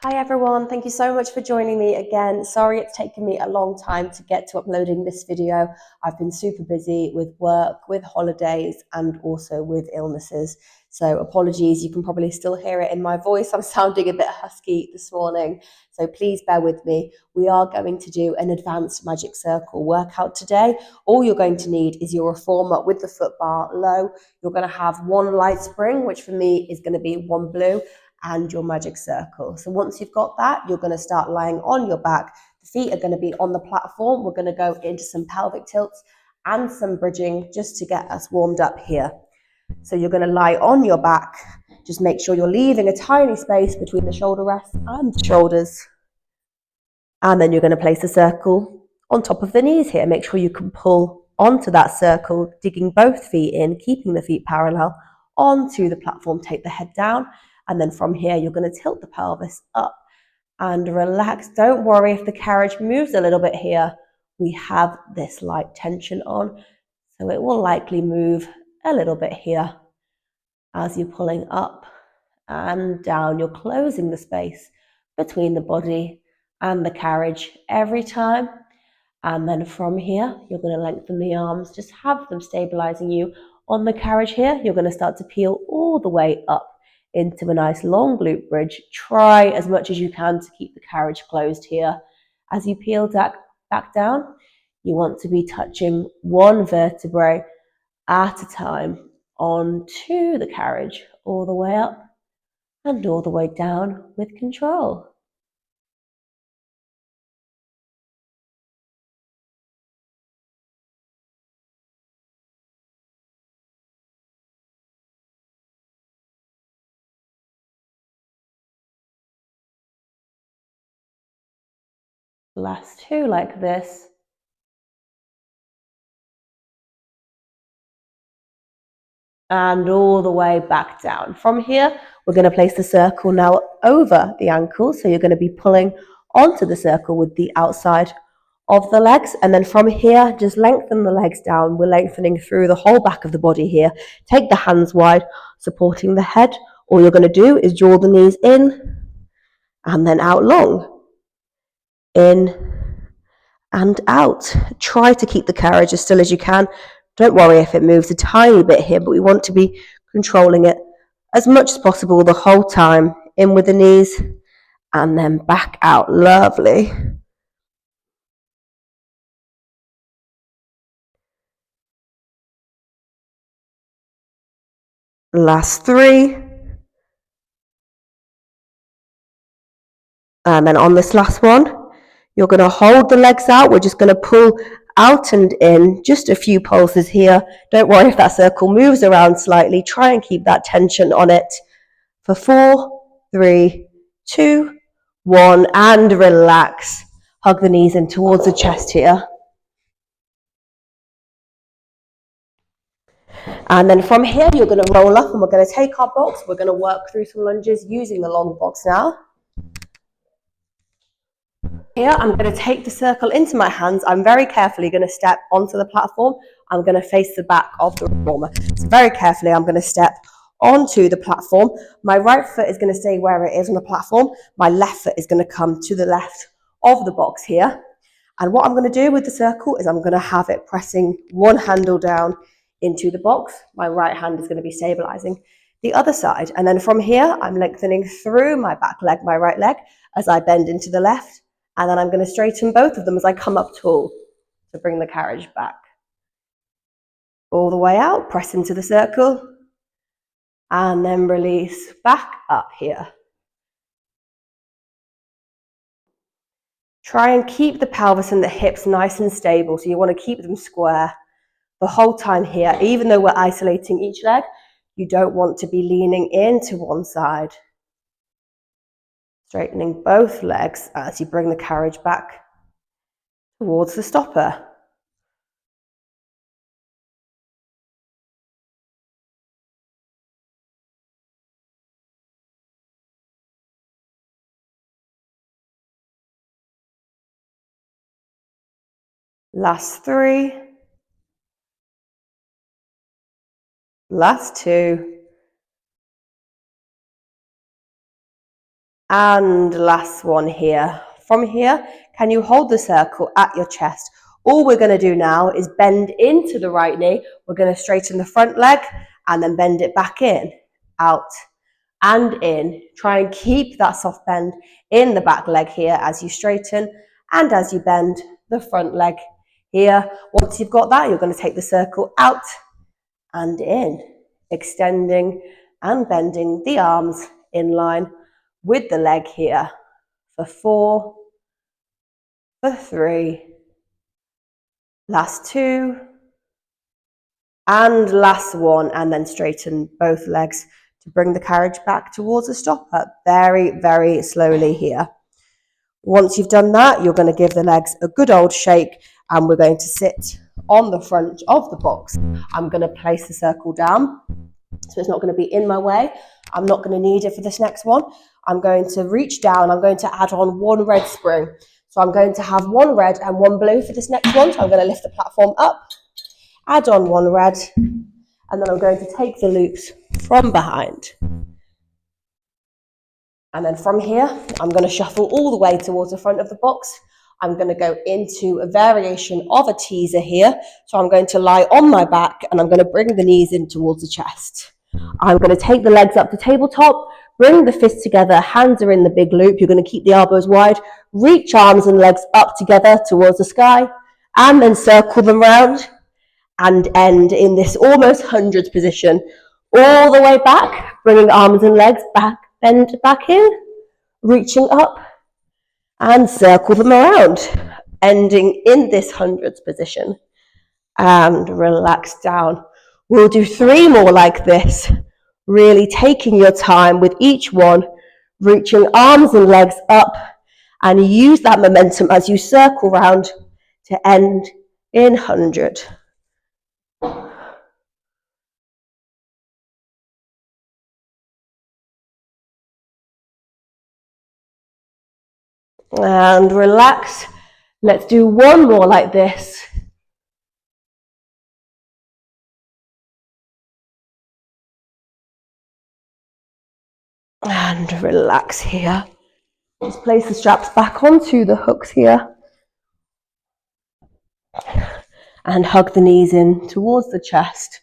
Hi everyone, thank you so much for joining me again. Sorry it's taken me a long time to get to uploading this video. I've been super busy with work, with holidays, and also with illnesses. So apologies, you can probably still hear it in my voice. I'm sounding a bit husky this morning, so please bear with me. We are going to do an advanced magic circle workout today. All you're going to need is your reformer with the foot bar low. You're going to have one light spring, which for me is going to be one blue, and your magic circle. So once you've got that, you're going to start lying on your back. The feet are going to be on the platform. We're going to go into some pelvic tilts and some bridging just to get us warmed up here. So you're going to lie on your back. Just make sure you're leaving a tiny space between the shoulder rests and the shoulders. And then you're going to place a circle on top of the knees here. Make sure you can pull onto that circle, digging both feet in, keeping the feet parallel onto the platform. Take the head down. And then from here, you're going to tilt the pelvis up and relax. Don't worry if the carriage moves a little bit here. We have this light tension on, so it will likely move a little bit here as you're pulling up and down. You're closing the space between the body and the carriage every time. And then from here, you're going to lengthen the arms, just have them stabilizing you on the carriage here. You're going to start to peel all the way up into a nice long glute bridge. Try as much as you can to keep the carriage closed here. As you peel back down, you want to be touching one vertebrae at a time onto the carriage, all the way up and all the way down with control. Last two like this. And all the way back down. From here, we're going to place the circle now over the ankle. So you're going to be pulling onto the circle with the outside of the legs. And then from here, just lengthen the legs down. We're lengthening through the whole back of the body here. Take the hands wide, supporting the head. All you're going to do is draw the knees in and then out long. In and out. Try to keep the carriage as still as you can. Don't worry if it moves a tiny bit here, but we want to be controlling it as much as possible the whole time. In with the knees and then back out. Lovely. Last three. And then on this last one, you're going to hold the legs out. We're just going to pull out and in, just a few pulses here. Don't worry if that circle moves around slightly. Try and keep that tension on it for 4, 3, 2, 1, and relax. Hug the knees in towards the chest here. And then from here, you're going to roll up and we're going to take our box. We're going to work through some lunges using the long box now. Here, I'm going to take the circle into my hands. I'm very carefully going to step onto the platform. I'm going to face the back of the reformer. So very carefully, I'm going to step onto the platform. My right foot is going to stay where it is on the platform. My left foot is going to come to the left of the box here. And what I'm going to do with the circle is I'm going to have it pressing one handle down into the box. My right hand is going to be stabilizing the other side. And then from here, I'm lengthening through my back leg, my right leg, as I bend into the left. And then I'm going to straighten both of them as I come up tall to bring the carriage back. All the way out, press into the circle. And then release back up here. Try and keep the pelvis and the hips nice and stable. So you want to keep them square the whole time here. Even though we're isolating each leg, you don't want to be leaning into one side. Straightening both legs as you bring the carriage back towards the stopper. Last three. Last two. And last one here. From here, can you hold the circle at your chest? All we're going to do now is bend into the right knee. We're going to straighten the front leg and then bend it back in, out and in. Try and keep that soft bend in the back leg here as you straighten and as you bend the front leg here. Once you've got that, you're going to take the circle out and in, extending and bending the arms in line with the leg here for 4, for 3, last 2, and last 1, and then straighten both legs to bring the carriage back towards a stopper, very, very slowly here. Once you've done that, you're going to give the legs a good old shake, and we're going to sit on the front of the box. I'm going to place the circle down, so it's not going to be in my way. I'm not going to need it for this next one. I'm going to reach down. I'm going to add on 1 red spring. So I'm going to have 1 red and 1 blue for this next one. So I'm going to lift the platform up, add on 1 red, and then I'm going to take the loops from behind. And then from here, I'm going to shuffle all the way towards the front of the box. I'm going to go into a variation of a teaser here. So I'm going to lie on my back and I'm going to bring the knees in towards the chest. I'm going to take the legs up to tabletop, bring the fists together, hands are in the big loop. You're going to keep the elbows wide, reach arms and legs up together towards the sky, and then circle them round and end in this almost hundreds position. All the way back, bringing arms and legs back, bend back in, reaching up, and circle them around, ending in this hundreds position. And relax down. We'll do 3 more like this, really taking your time with each one, reaching arms and legs up, and use that momentum as you circle round to end in 100. And relax. Let's do 1 more like this. And relax here. Just place the straps back onto the hooks here. And hug the knees in towards the chest.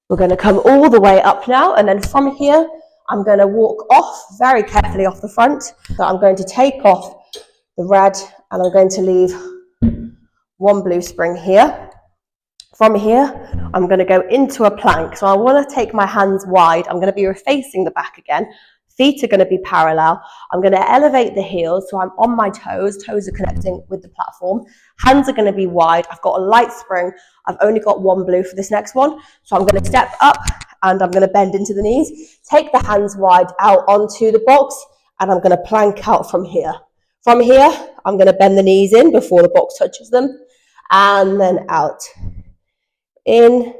We're going to come all the way up now, and then from here, I'm going to walk off very carefully off the front. So I'm going to take off the red, and I'm going to leave 1 blue spring here. From here, I'm going to go into a plank. So I want to take my hands wide. I'm going to be facing the back again. Feet are going to be parallel. I'm going to elevate the heels so I'm on my toes. Toes are connecting with the platform. Hands are going to be wide. I've got a light spring. I've only got 1 blue for this next one. So I'm going to step up and I'm going to bend into the knees. Take the hands wide out onto the box and I'm going to plank out from here. From here, I'm going to bend the knees in before the box touches them and then out. In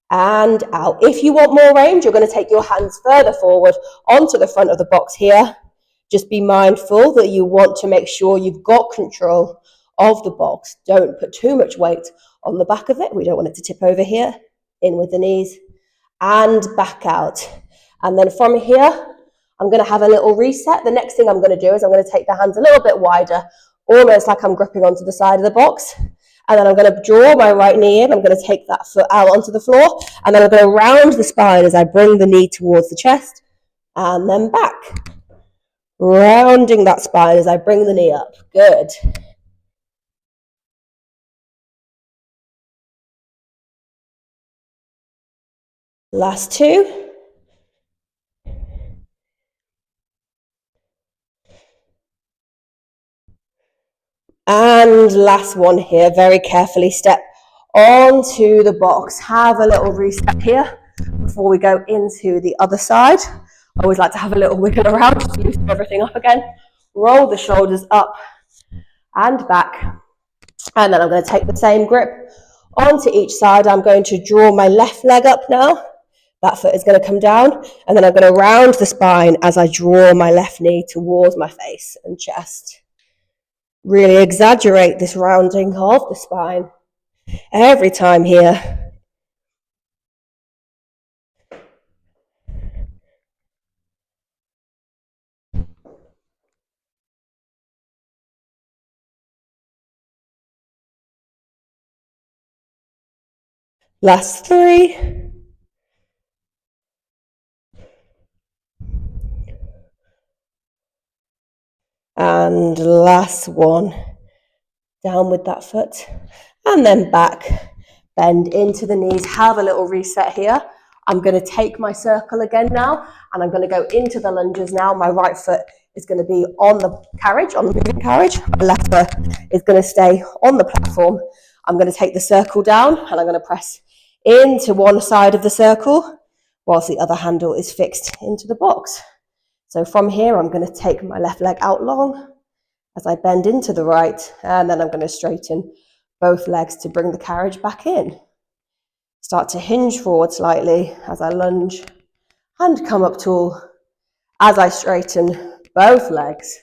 and out. If you want more range, you're going to take your hands further forward onto the front of the box here. Just be mindful that you want to make sure you've got control of the box. Don't put too much weight on the back of it. We don't want it to tip over here. In with the knees and back out. And then from here, I'm going to have a little reset. The next thing I'm going to do is I'm going to take the hands a little bit wider, almost like I'm gripping onto the side of the box. And then I'm going to draw my right knee in. I'm going to take that foot out onto the floor. And then I'm going to round the spine as I bring the knee towards the chest. And then back. Rounding that spine as I bring the knee up. Good. Last 2. And last one here. Very carefully step onto the box. Have a little reset here before we go into the other side. I always like to have a little wiggle around just to loosen everything up again. Roll the shoulders up and back. And then I'm going to take the same grip onto each side. I'm going to draw my left leg up now. That foot is going to come down. And then I'm going to round the spine as I draw my left knee towards my face and chest. Really exaggerate this rounding of the spine every time here. Last 3. And last 1. Down with that foot. And then back. Bend into the knees. Have a little reset here. I'm going to take my circle again now, and I'm going to go into the lunges now. My right foot is going to be on the carriage, on the moving carriage. My left foot is going to stay on the platform. I'm going to take the circle down, and I'm going to press into one side of the circle, whilst the other handle is fixed into the box. So from here, I'm going to take my left leg out long as I bend into the right, and then I'm going to straighten both legs to bring the carriage back in. Start to hinge forward slightly as I lunge and come up tall as I straighten both legs.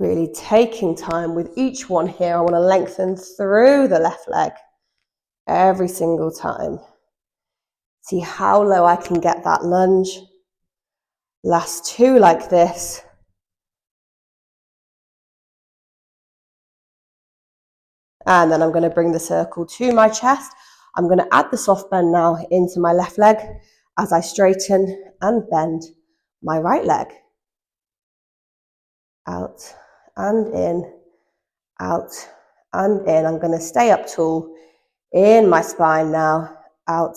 Really taking time with each one here. I want to lengthen through the left leg every single time. See how low I can get that lunge. Last 2 like this. And then I'm going to bring the circle to my chest. I'm going to add the soft bend now into my left leg as I straighten and bend my right leg. Out and in, out and in. I'm going to stay up tall in my spine now, out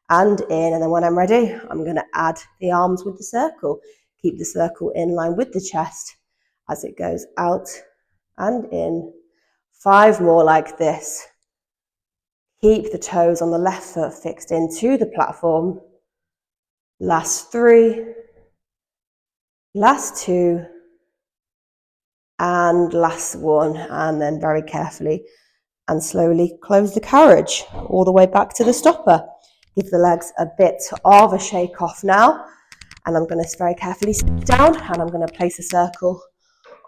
and in. And then when I'm ready, I'm going to add the arms with the circle. Keep the circle in line with the chest as it goes out and in. 5 more like this. Keep the toes on the left foot fixed into the platform. Last 3. Last 2. And last 1. And then very carefully and slowly close the carriage all the way back to the stopper. Give the legs a bit of a shake off now. And I'm going to very carefully sit down, and I'm going to place a circle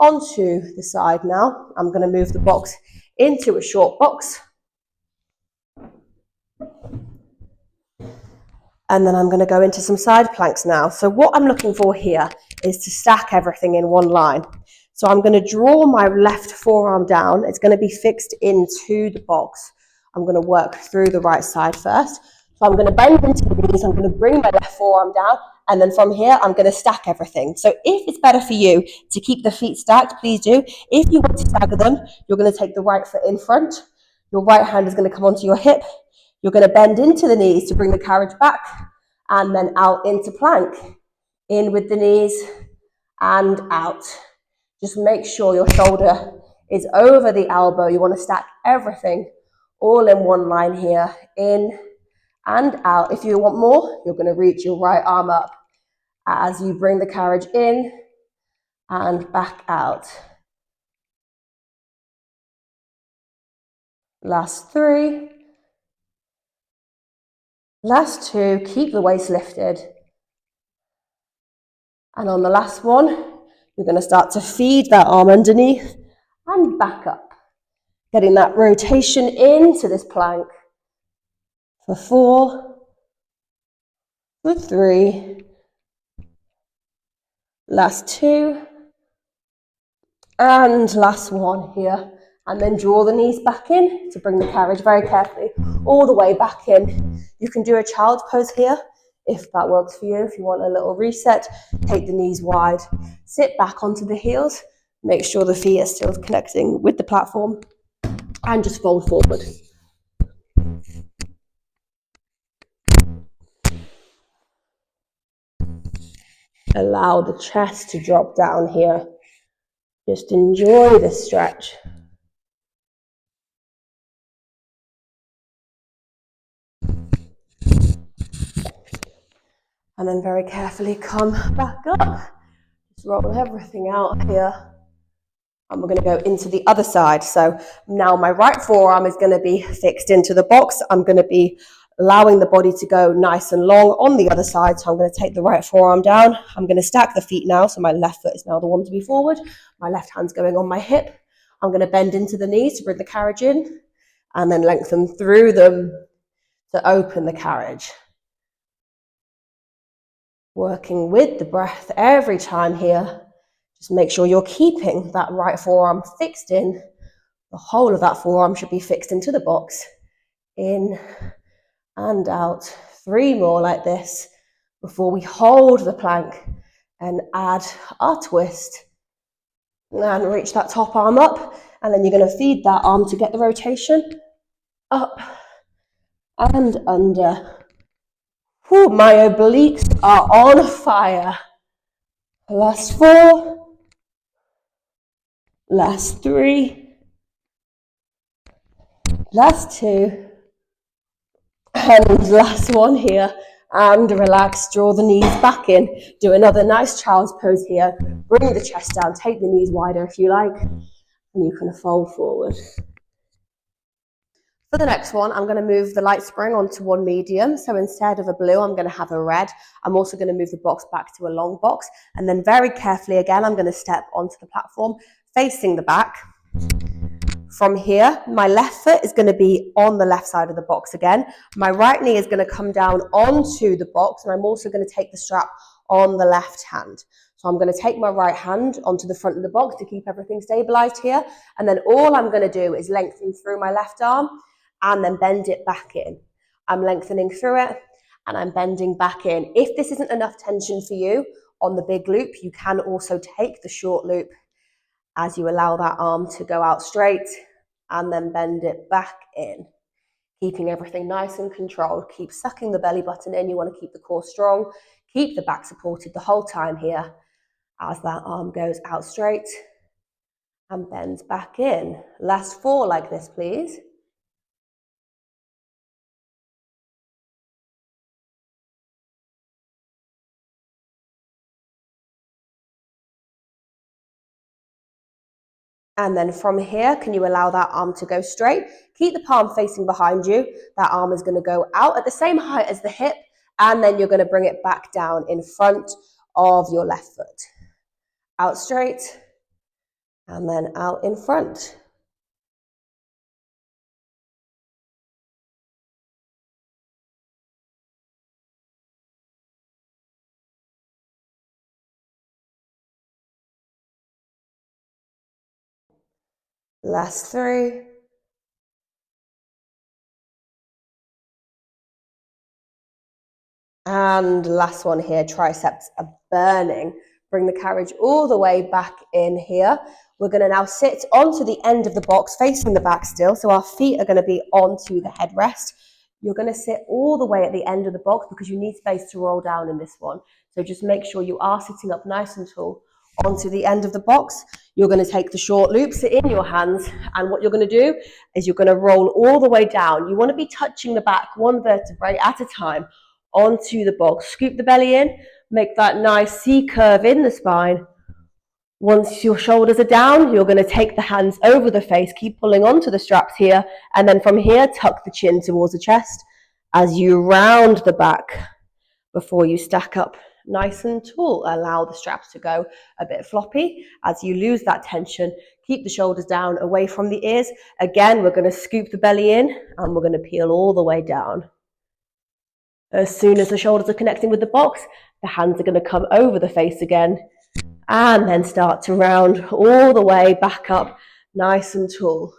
onto the side now. I'm going to move the box into a short box. And then I'm going to go into some side planks now. So what I'm looking for here is to stack everything in one line. So I'm going to draw my left forearm down. It's going to be fixed into the box. I'm going to work through the right side first. So I'm going to bend into the knees. I'm going to bring my left forearm down. And then from here, I'm going to stack everything. So if it's better for you to keep the feet stacked, please do. If you want to stagger them, you're going to take the right foot in front. Your right hand is going to come onto your hip. You're going to bend into the knees to bring the carriage back, and then out into plank. In with the knees and out. Just make sure your shoulder is over the elbow. You want to stack everything all in one line here. In and out. If you want more, you're going to reach your right arm up as you bring the carriage in and back out. Last 3. Last 2. Keep the waist lifted. And on the last one, you're going to start to feed that arm underneath and back up. Getting that rotation into this plank for 4, for 3, last 2, and last 1 here. And then draw the knees back in to bring the carriage very carefully all the way back in. You can do a child's pose here if that works for you. If you want a little reset, take the knees wide, sit back onto the heels, make sure the feet are still connecting with the platform, and just fold forward. Allow the chest to drop down here. Just enjoy the stretch. And then very carefully come back up. Just roll everything out here. And we're going to go into the other side. So now my right forearm is going to be fixed into the box. I'm going to be allowing the body to go nice and long on the other side. So I'm going to take the right forearm down. I'm going to stack the feet now. So my left foot is now the one to be forward. My left hand's going on my hip. I'm going to bend into the knees to bring the carriage in and then lengthen through them to open the carriage. Working with the breath every time here. Just make sure you're keeping that right forearm fixed in. The whole of that forearm should be fixed into the box. In and out. 3 more like this before we hold the plank and add our twist. And reach that top arm up, and then you're going to feed that arm to get the rotation. Up and under. Whew, my obliques are on fire. Last 4. Last 3. Last 2. And last one here. And relax, draw the knees back in. Do another nice child's pose here. Bring the chest down, take the knees wider if you like. And you can fold forward. For the next one, I'm going to move the light spring onto one medium. So instead of a blue, I'm going to have a red. I'm also going to move the box back to a long box. And then very carefully again, I'm going to step onto the platform facing the back. From here, my left foot is going to be on the left side of the box again. My right knee is going to come down onto the box, and I'm also going to take the strap on the left hand. So I'm going to take my right hand onto the front of the box to keep everything stabilized here. And then all I'm going to do is lengthen through my left arm and then bend it back in. I'm lengthening through it and I'm bending back in. If this isn't enough tension for you on the big loop, you can also take the short loop as you allow that arm to go out straight and then bend it back in. Keeping everything nice and controlled. Keep sucking the belly button in. You want to keep the core strong. Keep the back supported the whole time here as that arm goes out straight and bends back in. Last 4 like this, please. And then from here, can you allow that arm to go straight? Keep the palm facing behind you. That arm is going to go out at the same height as the hip, and then you're going to bring it back down in front of your left foot. Out straight, and then out in front. Last 3. And last one here, triceps are burning. Bring the carriage all the way back in here. We're going to now sit onto the end of the box, facing the back still. So our feet are going to be onto the headrest. You're going to sit all the way at the end of the box because you need space to roll down in this one. So just make sure you are sitting up nice and tall onto the end of the box. You're going to take the short loops in your hands, and what you're going to do is you're going to roll all the way down. You want to be touching the back one vertebrae at a time onto the box. Scoop the belly in, make that nice C curve in the spine. Once your shoulders are down, you're going to take the hands over the face, keep pulling onto the straps here, and then from here, tuck the chin towards the chest as you round the back before you stack up nice and tall. Allow the straps to go a bit floppy as you lose that tension. Keep the shoulders down away from the ears. Again, we're going to scoop the belly in and we're going to peel all the way down. As soon as the shoulders are connecting with the box, the hands are going to come over the face again and then start to round all the way back up nice and tall.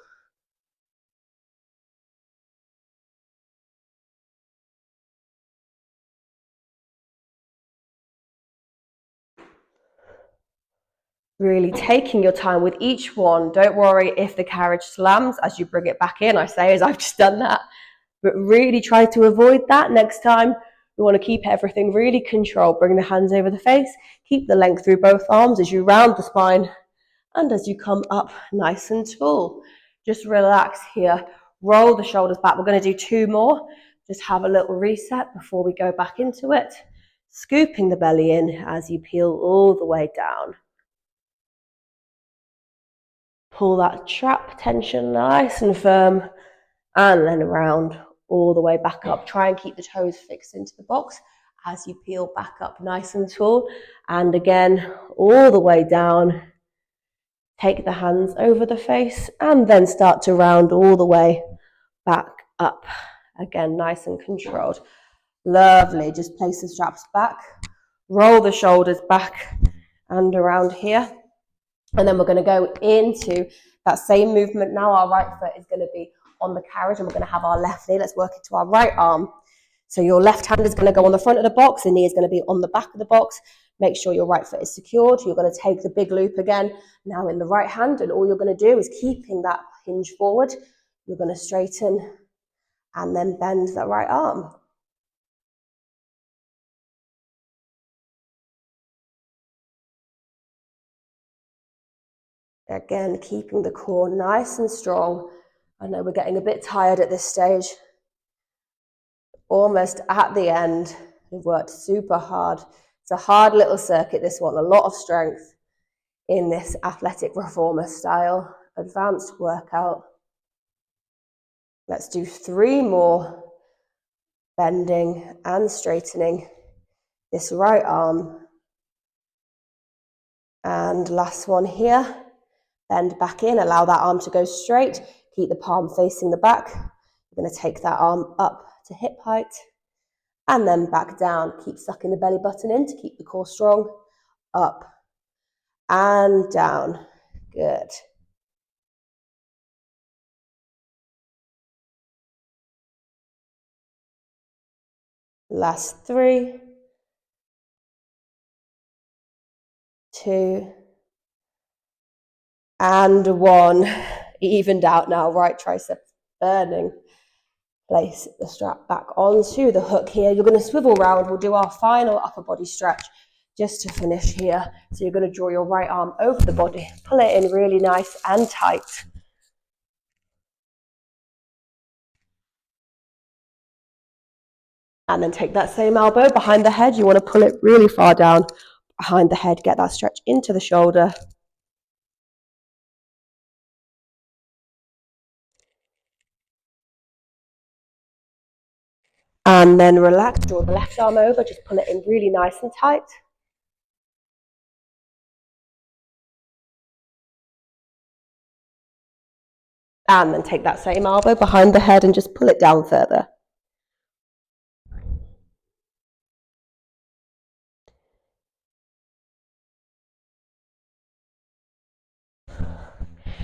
Really taking your time with each one. Don't worry if the carriage slams as you bring it back in. I say as I've just done that, but really try to avoid that next time. We want to keep everything really controlled. Bring the hands over the face. Keep the length through both arms as you round the spine and as you come up nice and tall. Just relax here. Roll the shoulders back. We're going to do 2 more. Just have a little reset before we go back into it. Scooping the belly in as you peel all the way down. Pull that trap tension nice and firm and then around all the way back up. Try and keep the toes fixed into the box as you peel back up nice and tall. And again, all the way down. Take the hands over the face and then start to round all the way back up. Again, nice and controlled. Lovely. Just place the straps back, roll the shoulders back and around here. And then we're going to go into that same movement now. Our right foot is going to be on the carriage and we're going to have our left knee. Let's work into our right arm. So your left hand is going to go on the front of the box, the knee is going to be on the back of the box. Make sure your right foot is secured. You're going to take the big loop again, now in the right hand, and all you're going to do is keeping that hinge forward. You're going to straighten and then bend that right arm. Again, keeping the core nice and strong. I know we're getting a bit tired at this stage. Almost at the end. We've worked super hard. It's a hard little circuit, this one. A lot of strength in this athletic reformer style advanced workout. Let's do 3 more. Bending and straightening this right arm. And last one here. Bend back in, allow that arm to go straight. Keep the palm facing the back. You're going to take that arm up to hip height and then back down. Keep sucking the belly button in to keep the core strong. Up and down. Good. Last 3, 2, and 1. Evened out now, right tricep burning. Place the strap back onto the hook here. You're going to swivel round. We'll do our final upper body stretch just to finish here. So you're going to draw your right arm over the body, pull it in really nice and tight. And then take that same elbow behind the head. You want to pull it really far down behind the head. Get that stretch into the shoulder. And then relax, draw the left arm over, just pull it in really nice and tight. And then take that same elbow behind the head and just pull it down further.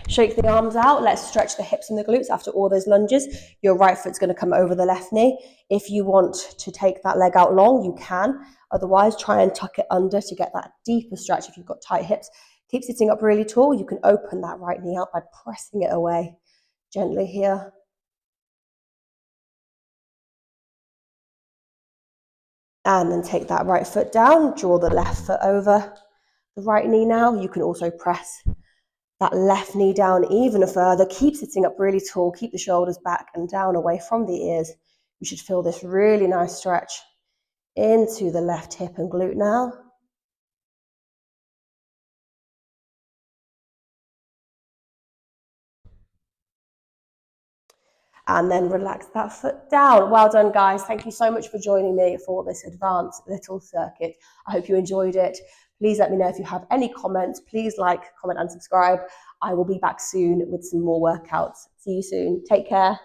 Shake the arms out. Let's stretch the hips and the glutes after all those lunges. Your right foot's going to come over the left knee. If you want to take that leg out long, you can. Otherwise, try and tuck it under to get that deeper stretch if you've got tight hips. Keep sitting up really tall. You can open that right knee out by pressing it away gently here. And then take that right foot down. Draw the left foot over the right knee now. You can also press that left knee down even further. Keep sitting up really tall. Keep the shoulders back and down away from the ears. You should feel this really nice stretch into the left hip and glute now. And then relax that foot down. Well done, guys. Thank you so much for joining me for this advanced little circuit. I hope you enjoyed it. Please let me know if you have any comments. Please like, comment, and subscribe. I will be back soon with some more workouts. See you soon. Take care.